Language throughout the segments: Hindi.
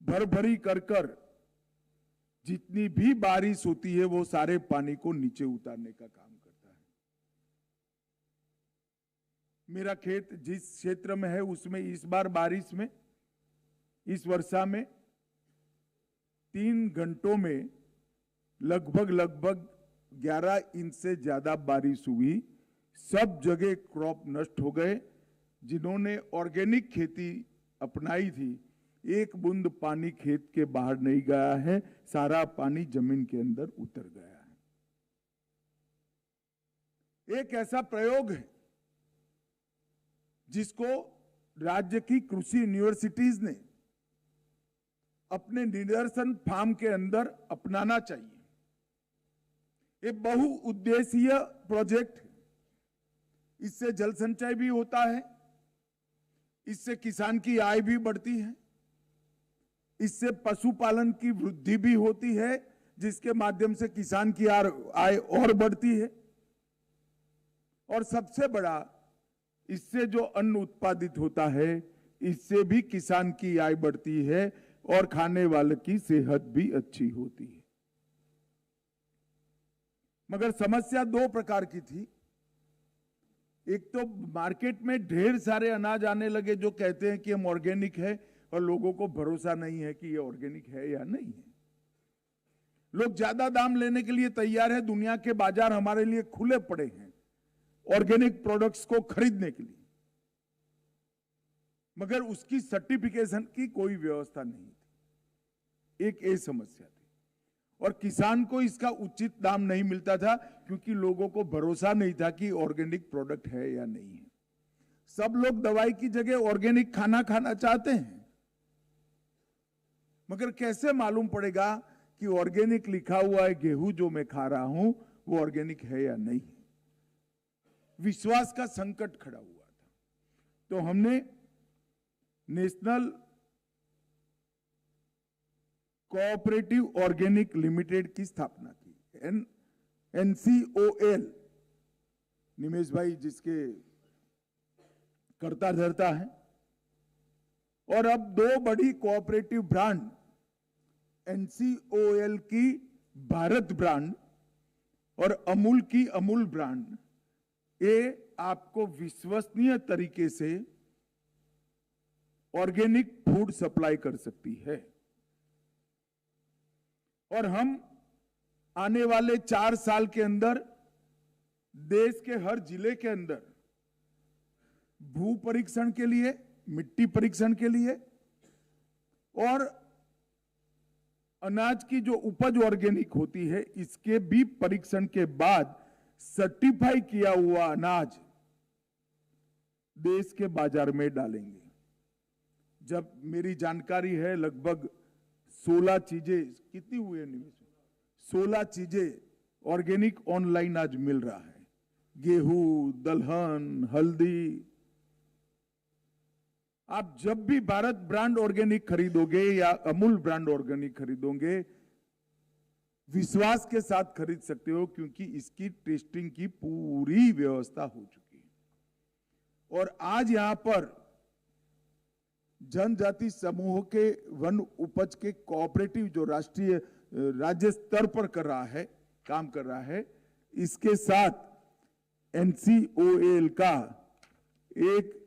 भर भरी कर जितनी भी बारिश होती है वो सारे पानी को नीचे उतारने का काम करता है। मेरा खेत जिस क्षेत्र में है उसमें इस बार बारिश में, इस वर्षा में 3 घंटों में लगभग 11 इंच से ज्यादा बारिश हुई। सब जगह क्रॉप नष्ट हो गए। जिन्होंने ऑर्गेनिक खेती अपनाई थी, एक बूंद पानी खेत के बाहर नहीं गया है, सारा पानी जमीन के अंदर उतर गया है। एक ऐसा प्रयोग है जिसको राज्य की कृषि यूनिवर्सिटीज ने अपने निदर्शन फार्म के अंदर अपनाना चाहिए। ये बहुउद्देशीय प्रोजेक्ट है। इससे जल संचय भी होता है, इससे किसान की आय भी बढ़ती है, इससे पशुपालन की वृद्धि भी होती है, जिसके माध्यम से किसान की आय और बढ़ती है। और सबसे बड़ा, इससे जो अन्न उत्पादित होता है, इससे भी किसान की आय बढ़ती है और खाने वाले की सेहत भी अच्छी होती है। मगर समस्या 2 प्रकार की थी। एक तो मार्केट में ढेर सारे अनाज आने लगे जो कहते हैं कि हम ऑर्गेनिक है, और लोगों को भरोसा नहीं है कि ये ऑर्गेनिक है या नहीं है। लोग ज्यादा दाम लेने के लिए तैयार है। दुनिया के बाजार हमारे लिए खुले पड़े हैं ऑर्गेनिक प्रोडक्ट्स को खरीदने के लिए, मगर उसकी सर्टिफिकेशन की कोई व्यवस्था नहीं थी। एक ये समस्या थी। और किसान को इसका उचित दाम नहीं मिलता था, क्योंकि लोगों को भरोसा नहीं था कि ऑर्गेनिक प्रोडक्ट है या नहीं है। सब लोग दवाई की जगह ऑर्गेनिक खाना खाना चाहते हैं, मगर कैसे मालूम पड़ेगा कि ऑर्गेनिक लिखा हुआ है गेहूं जो मैं खा रहा हूं वो ऑर्गेनिक है या नहीं है। विश्वास का संकट खड़ा हुआ था। तो हमने नेशनल कोऑपरेटिव ऑर्गेनिक लिमिटेड की स्थापना की, NCOL। निमेश भाई जिसके कर्ता धर्ता है। और अब 2 बड़ी कोऑपरेटिव ब्रांड, NCOL की भारत ब्रांड और अमूल की अमूल ब्रांड, ये आपको विश्वसनीय तरीके से ऑर्गेनिक फूड सप्लाई कर सकती है। और हम आने वाले 4 साल के अंदर देश के हर जिले के अंदर भू परीक्षण के लिए, मिट्टी परीक्षण के लिए और अनाज की जो उपज ऑर्गेनिक होती है इसके भी परीक्षण के बाद सर्टिफाई किया हुआ अनाज देश के बाजार में डालेंगे। जब मेरी जानकारी है लगभग 16 चीजें, कितनी हुई है निवेश, 16 चीजें ऑर्गेनिक ऑनलाइन आज मिल रहा है। गेहूं, दलहन, हल्दी। आप जब भी भारत ब्रांड ऑर्गेनिक खरीदोगे या अमूल ब्रांड ऑर्गेनिक खरीदोगे, विश्वास के साथ खरीद सकते हो, क्योंकि इसकी टेस्टिंग की पूरी व्यवस्था हो चुकी है। और आज यहां पर जनजाति समूह के वन उपज के कोऑपरेटिव जो राष्ट्रीय राज्य स्तर पर कर रहा है, काम कर रहा है, इसके साथ NCOL का एक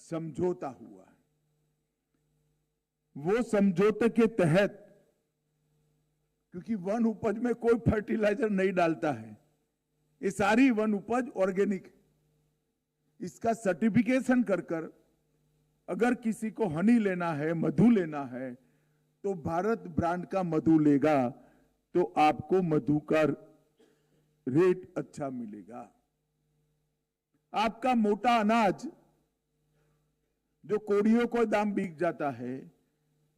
समझौता हुआ है। वो समझौते के तहत, क्योंकि वन उपज में कोई फर्टिलाइजर नहीं डालता है, ये सारी वन उपज ऑर्गेनिक, इसका सर्टिफिकेशन कर अगर किसी को हनी लेना है, मधु लेना है, तो भारत ब्रांड का मधु लेगा तो आपको मधु का रेट अच्छा मिलेगा। आपका मोटा अनाज जो कोड़ियों को दाम बिक जाता है,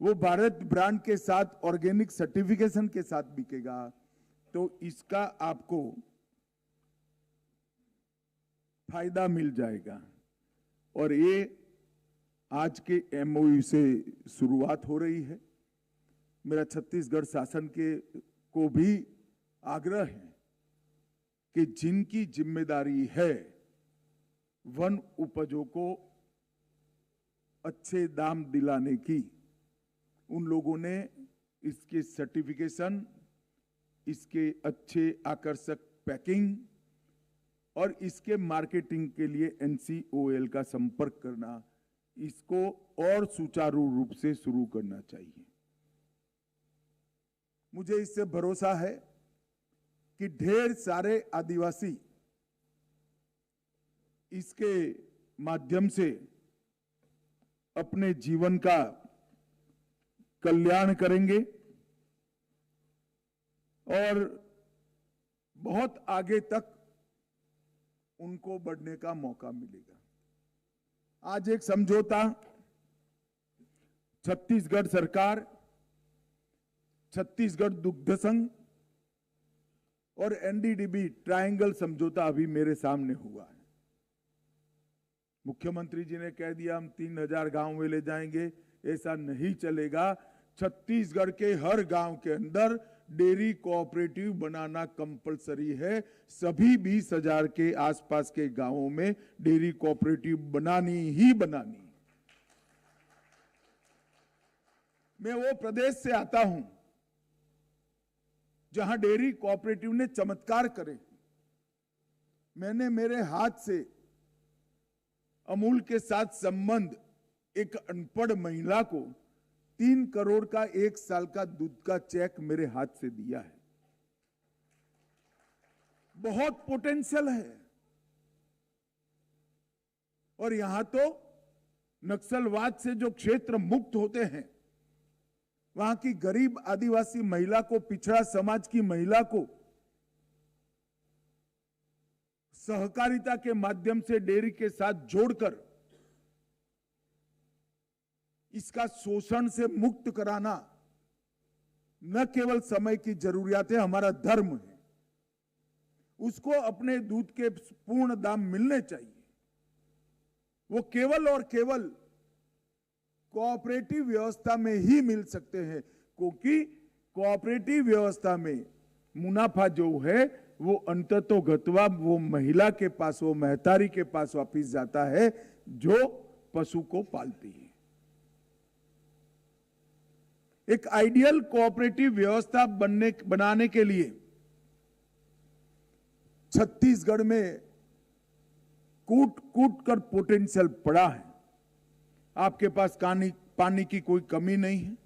वो भारत ब्रांड के साथ ऑर्गेनिक सर्टिफिकेशन के साथ बिकेगा। तो इसका आपको फायदा मिल जाएगा। और ये आज के MOU से शुरुआत हो रही है। मेरा छत्तीसगढ़ शासन को भी आग्रह है कि जिनकी जिम्मेदारी है वन उपजों को अच्छे दाम दिलाने की, उन लोगों ने इसके सर्टिफिकेशन, इसके अच्छे आकर्षक पैकिंग और इसके मार्केटिंग के लिए NCOL का संपर्क करना, इसको और सुचारू रूप से शुरू करना चाहिए। मुझे इससे भरोसा है कि ढेर सारे आदिवासी इसके माध्यम से अपने जीवन का कल्याण करेंगे और बहुत आगे तक उनको बढ़ने का मौका मिलेगा। आज एक समझौता छत्तीसगढ़ सरकार, छत्तीसगढ़ दुग्ध संघ और NDDB ट्रायंगल समझौता अभी मेरे सामने हुआ है। मुख्यमंत्री जी ने कह दिया हम 3000 गांव में ले जाएंगे, ऐसा नहीं चलेगा। छत्तीसगढ़ के हर गांव के अंदर डेयरी कोऑपरेटिव बनाना कंपलसरी है। सभी 20,000 के आसपास के गांवों में डेयरी कोऑपरेटिव बनानी ही बनानी। मैं वो प्रदेश से आता हूं जहां डेयरी कोऑपरेटिव ने चमत्कार करे। मैंने मेरे हाथ से अमूल के साथ संबंध एक अनपढ़ महिला को 3 करोड़ का 1 साल का दूध का चेक मेरे हाथ से दिया है। बहुत पोटेंशियल है। और यहां तो नक्सलवाद से जो क्षेत्र मुक्त होते हैं, वहां की गरीब आदिवासी महिला को, पिछड़ा समाज की महिला को सहकारिता के माध्यम से डेयरी के साथ जोड़कर इसका शोषण से मुक्त कराना न केवल समय की जरूरियात है, हमारा धर्म है। उसको अपने दूध के पूर्ण दाम मिलने चाहिए। वो केवल और केवल कोऑपरेटिव व्यवस्था में ही मिल सकते हैं, क्योंकि कोऑपरेटिव व्यवस्था में मुनाफा जो है वो अंततोगत्वा वो महिला के पास, वो महतारी के पास वापिस जाता है जो पशु को पालती है। एक आइडियल कोऑपरेटिव व्यवस्था बनाने के लिए छत्तीसगढ़ में कूट कूट कर पोटेंशियल पड़ा है। आपके पास पानी की कोई कमी नहीं है।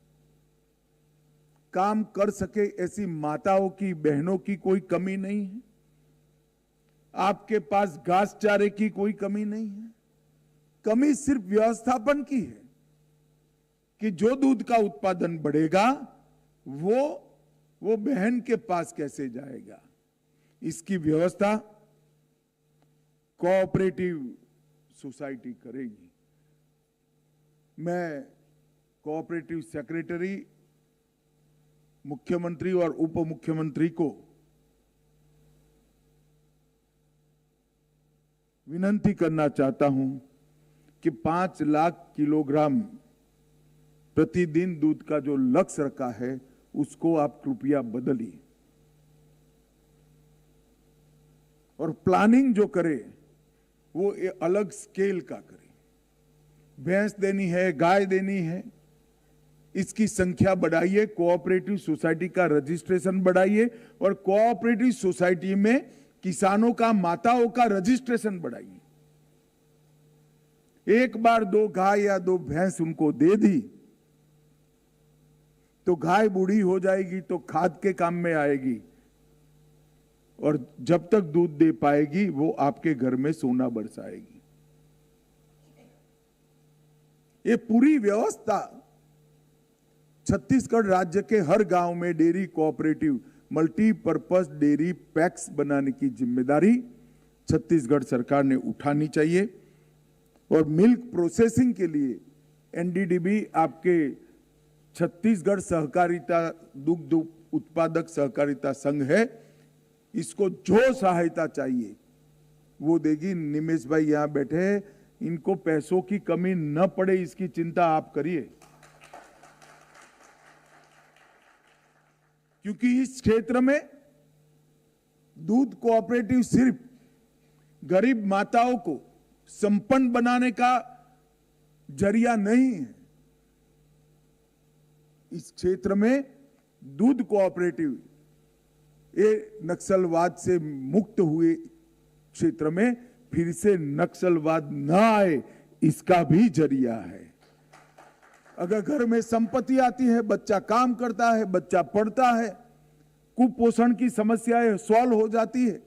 काम कर सके ऐसी माताओं की, बहनों की कोई कमी नहीं है। आपके पास घास चारे की कोई कमी नहीं है। कमी सिर्फ व्यवस्थापन की है कि जो दूध का उत्पादन बढ़ेगा वो बहन के पास कैसे जाएगा। इसकी व्यवस्था कोऑपरेटिव सोसाइटी करेगी। मैं कोऑपरेटिव सेक्रेटरी, मुख्यमंत्री और उप मुख्यमंत्री को विनती करना चाहता हूं कि 5 लाख किलोग्राम प्रतिदिन दूध का जो लक्ष्य रखा है उसको आप कृपया बदलिए और प्लानिंग जो करे वो अलग स्केल का करे। भैंस देनी है, गाय देनी है, इसकी संख्या बढ़ाइए, कोऑपरेटिव सोसाइटी का रजिस्ट्रेशन बढ़ाइए और कोऑपरेटिव सोसाइटी में किसानों का, माताओं का रजिस्ट्रेशन बढ़ाइए। एक बार 2 गाय या 2 भैंस उनको दे दी तो गाय बूढ़ी हो जाएगी तो खाद के काम में आएगी और जब तक दूध दे पाएगी वो आपके घर में सोना बरसाएगी। ये पूरी व्यवस्था छत्तीसगढ़ राज्य के हर गांव में dairy cooperative multipurpose dairy PACS बनाने की जिम्मेदारी छत्तीसगढ़ सरकार ने उठानी चाहिए और मिल्क प्रोसेसिंग के लिए NDDB आपके छत्तीसगढ़ सहकारिता दुग्ध उत्पादक सहकारिता संघ है, इसको जो सहायता चाहिए वो देगी। निमेश भाई यहां बैठे हैं, इनको पैसों की कमी न पड़े इसकी चिंता आप करिए, क्योंकि इस क्षेत्र में दूध कोऑपरेटिव सिर्फ गरीब माताओं को संपन्न बनाने का जरिया नहीं है, इस क्षेत्र में दूध कोऑपरेटिव ये नक्सलवाद से मुक्त हुए क्षेत्र में फिर से नक्सलवाद न आए, इसका भी जरिया है। अगर घर में संपत्ति आती है, बच्चा काम करता है, बच्चा पढ़ता है, कुपोषण की समस्याएं सॉल्व हो जाती है,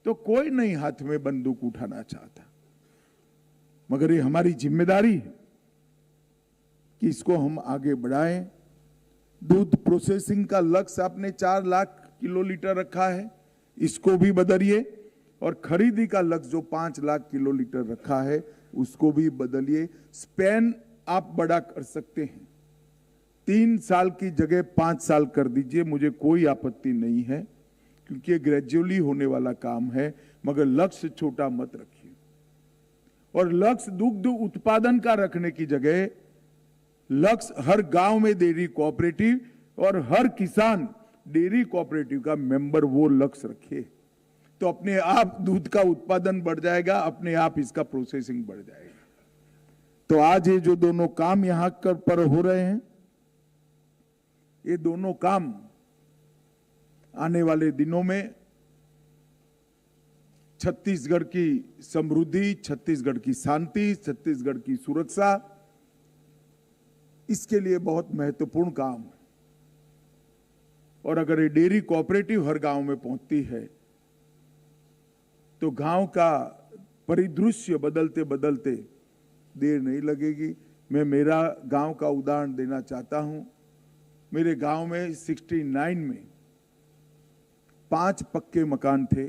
तो कोई नहीं हाथ में बंदूक उठाना चाहता। मगर ये हमारी जिम्मेदारी है कि इसको हम आगे बढ़ाएं। दूध प्रोसेसिंग का लक्ष्य आपने 4 लाख किलोलीटर रखा है, इसको भी बदलिए, और खरीदी का लक्ष्य जो 5 लाख किलोलीटर रखा है उसको भी बदलिए। स्पैन आप बड़ा कर सकते हैं, 3 साल की जगह 5 साल कर दीजिए, मुझे कोई आपत्ति नहीं है, क्योंकि ये ग्रेजुअली होने वाला काम है। मगर लक्ष्य छोटा मत रखिए, और लक्ष्य दुग्ध उत्पादन का रखने की जगह लक्ष्य हर गांव में डेयरी कोऑपरेटिव और हर किसान डेयरी कोऑपरेटिव का मेंबर, वो लक्ष्य रखिए, तो अपने आप दूध का उत्पादन बढ़ जाएगा, अपने आप इसका प्रोसेसिंग बढ़ जाएगा। तो आज ये जो दोनों काम यहां पर हो रहे हैं, ये दोनों काम आने वाले दिनों में छत्तीसगढ़ की समृद्धि, छत्तीसगढ़ की शांति, छत्तीसगढ़ की सुरक्षा, इसके लिए बहुत महत्वपूर्ण काम है। और अगर ये डेयरी कोऑपरेटिव हर गांव में पहुंचती है तो गांव का परिदृश्य बदलते बदलते देर नहीं लगेगी। मैं मेरा गांव का उदाहरण देना चाहता हूं। मेरे गांव में 69 में 5 पक्के मकान थे,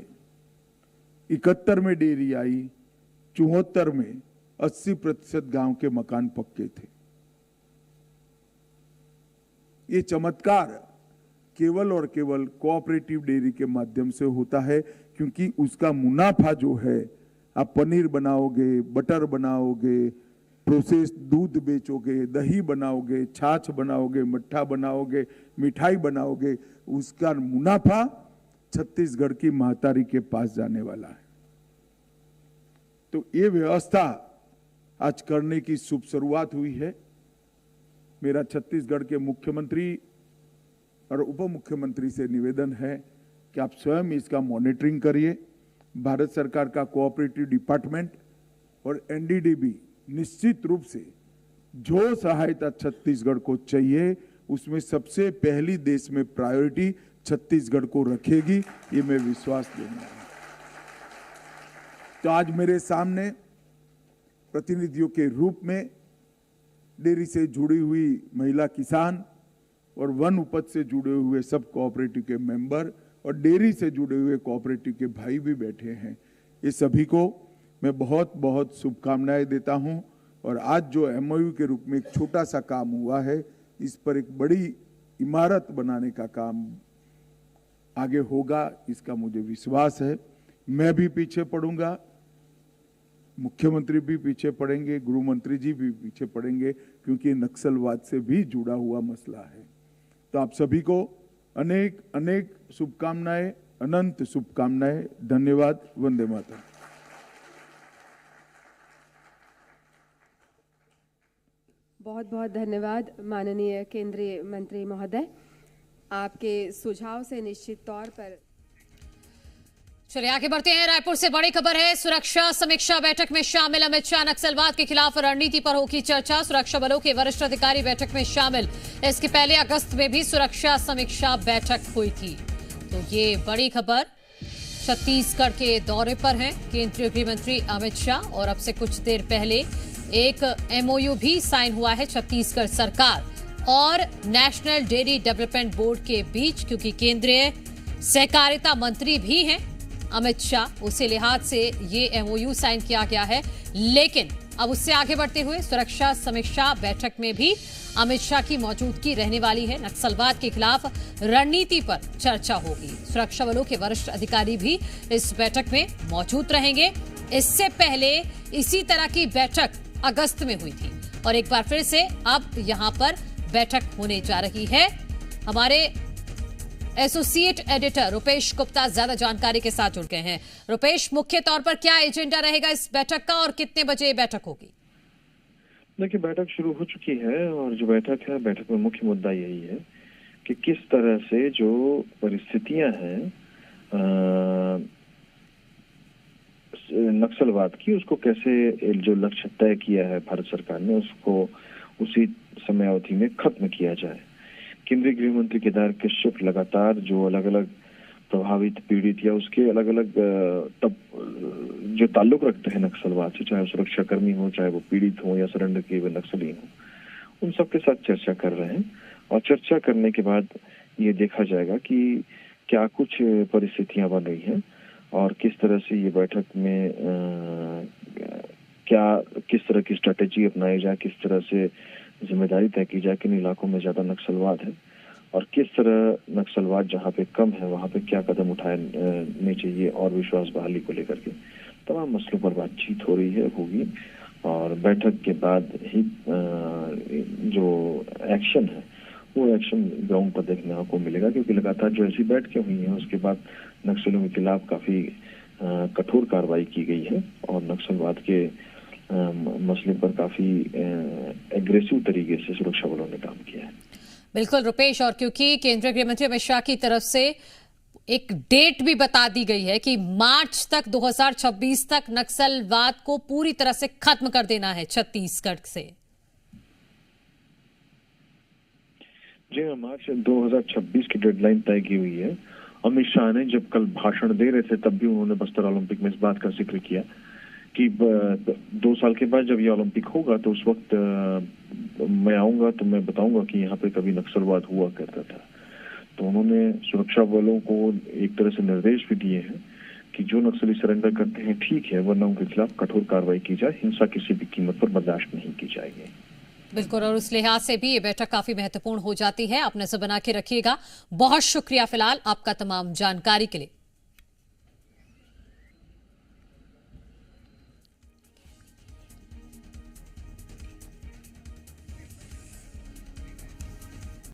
71 में डेयरी आई, 74 में 80% गांव के मकान पक्के थे। ये चमत्कार केवल और केवल कोऑपरेटिव डेयरी के माध्यम से होता है, क्योंकि उसका मुनाफा जो है, आप पनीर बनाओगे, बटर बनाओगे, प्रोसेस दूध बेचोगे, दही बनाओगे, छाछ बनाओगे, मट्ठा बनाओगे, मिठाई बनाओगे, उसका मुनाफा छत्तीसगढ़ की महतारी के पास जाने वाला है। तो ये व्यवस्था आज करने की शुभ शुरुआत हुई है। मेरा छत्तीसगढ़ के मुख्यमंत्री और उप मुख्यमंत्री से निवेदन है कि आप स्वयं इसका मॉनिटरिंग करिए। भारत सरकार का कोऑपरेटिव डिपार्टमेंट और एनडीडीबी निश्चित रूप से जो सहायता छत्तीसगढ़ को चाहिए, उसमें सबसे पहली देश में प्रायोरिटी छत्तीसगढ़ को रखेगी, ये मैं विश्वास दूंगा। तो आज मेरे सामने प्रतिनिधियों के रूप में डेयरी से जुड़ी हुई महिला किसान और वन उपज से जुड़े हुए सब कोऑपरेटिव के मेंबर और डेयरी से जुड़े हुए कोऑपरेटिव के भाई भी बैठे हैं। ये सभी को मैं बहुत बहुत शुभकामनाएं देता हूं। और आज जो एमओयू के रूप में एक छोटा सा काम हुआ है, इस पर एक बड़ी इमारत बनाने का काम आगे होगा, इसका मुझे विश्वास है। मैं भी पीछे पड़ूंगा, मुख्यमंत्री भी पीछे पड़ेंगे, गृह मंत्री जी भी पीछे पड़ेंगे, क्योंकि नक्सलवाद से भी जुड़ा हुआ मसला है। तो आप सभी को अनेक अनेक शुभकामनाएं, अनंत शुभकामनाएं। धन्यवाद। वंदे मातरम। बहुत बहुत धन्यवाद माननीय केंद्रीय मंत्री महोदय, आपके सुझाव से निश्चित तौर पर। चलिए आगे बढ़ते हैं। रायपुर से बड़ी खबर है। सुरक्षा समीक्षा बैठक में शामिल अमित शाह। नक्सलवाद के खिलाफ रणनीति पर होगी चर्चा। सुरक्षा बलों के वरिष्ठ अधिकारी बैठक में शामिल। इसके पहले अगस्त में भी सुरक्षा समीक्षा बैठक हुई थी। तो ये बड़ी खबर छत्तीसगढ़ के दौरे पर है केंद्रीय गृह मंत्री अमित शाह, और अब से कुछ देर पहले एक एमओयू भी साइन हुआ है छत्तीसगढ़ सरकार और नेशनल डेयरी डेवलपमेंट बोर्ड के बीच, क्योंकि केंद्रीय सहकारिता मंत्री भी हैं अमित शाह, उसी लिहाज से ये एमओयू साइन किया गया है। लेकिन अब उससे आगे बढ़ते हुए सुरक्षा समीक्षा बैठक में भी अमित शाह की मौजूदगी रहने वाली है। नक्सलवाद के खिलाफ रणनीति पर चर्चा होगी। सुरक्षा बलों के वरिष्ठ अधिकारी भी इस बैठक में मौजूद रहेंगे। इससे पहले इसी तरह की बैठक अगस्त में हुई थी और एक बार फिर से अब यहां पर बैठक होने जा रही है। हमारे एसोसिएट एडिटर रुपेश गुप्ता ज्यादा जानकारी के साथ जुड़ गए हैं। रुपेश, मुख्य तौर पर क्या एजेंडा रहेगा इस बैठक का और कितने बजे बैठक होगी? देखिए, बैठक शुरू हो चुकी है और जो बैठक है, बैठक में मुख्य मुद्दा यही है कि किस तरह से जो परिस्थितियां हैं नक्सलवाद की, उसको कैसे जो लक्ष्य तय किया है भारत सरकार ने, उसको उसी समय अवधि में खत्म किया जाए। केंद्रीय गृह मंत्री केदार कश्यप लगातार जो अलग अलग प्रभावित, पीड़ित या उसके अलग अलग जो ताल्लुक रखते हैं नक्सलवाद से, चाहे वो सुरक्षा कर्मी हो, चाहे वो पीड़ित हो या सरेंडर किए हुए नक्सली हो, उन सबके साथ चर्चा कर रहे हैं। और चर्चा करने के बाद ये देखा जाएगा कि क्या कुछ परिस्थितियां बन रही हैं और किस तरह से ये बैठक में किस तरह की स्ट्रेटेजी अपनाई जाए, किस तरह से जिम्मेदारी तय की जाए, किन इलाकों में ज्यादा नक्सलवाद है और किस तरह नक्सलवाद जहाँ पे कम है वहाँ पे क्या कदम उठाने चाहिए और विश्वास बहाली को लेकर के तमाम मसलों पर बातचीत हो रही है, होगी। और बैठक के बाद ही जो एक्शन है वो एक्शन ग्राउंड पर देखने को मिलेगा, क्योंकि लगातार जो ऐसी बैठकें हुई हैं उसके बाद नक्सलियों के खिलाफ काफी कठोर कार्रवाई की गई है और नक्सलवाद के मसले पर काफी एग्रेसिव तरीके से सुरक्षा बलों ने काम किया है। बिल्कुल रुपेश, और क्योंकि केंद्रीय गृह मंत्री अमित शाह की तरफ से एक डेट भी बता दी गई है कि मार्च तक 2026 तक नक्सलवाद को पूरी तरह से खत्म कर देना है छत्तीसगढ़ से। जी हाँ, मार्च 2026 की डेडलाइन तय की हुई है। अमित शाह ने जब कल भाषण दे रहे थे तब भी उन्होंने बस्तर ओलंपिक में इस बात का जिक्र किया कि 2 साल के बाद जब ये ओलंपिक होगा तो उस वक्त मैं आऊंगा तो मैं बताऊंगा कि यहाँ पे कभी नक्सलवाद हुआ करता था। तो उन्होंने सुरक्षा बलों को एक तरह से निर्देश भी दिए हैं कि जो नक्सली सरेंडर करते हैं ठीक है, वरना उनके खिलाफ कठोर कार्रवाई की जाए, हिंसा किसी भी कीमत पर बर्दाश्त नहीं की जाएगी। बिल्कुल, और उस लिहाज से भी ये बैठक काफी महत्वपूर्ण हो जाती है। आप नजर बना के रखिएगा। बहुत शुक्रिया फिलहाल आपका तमाम जानकारी के लिए।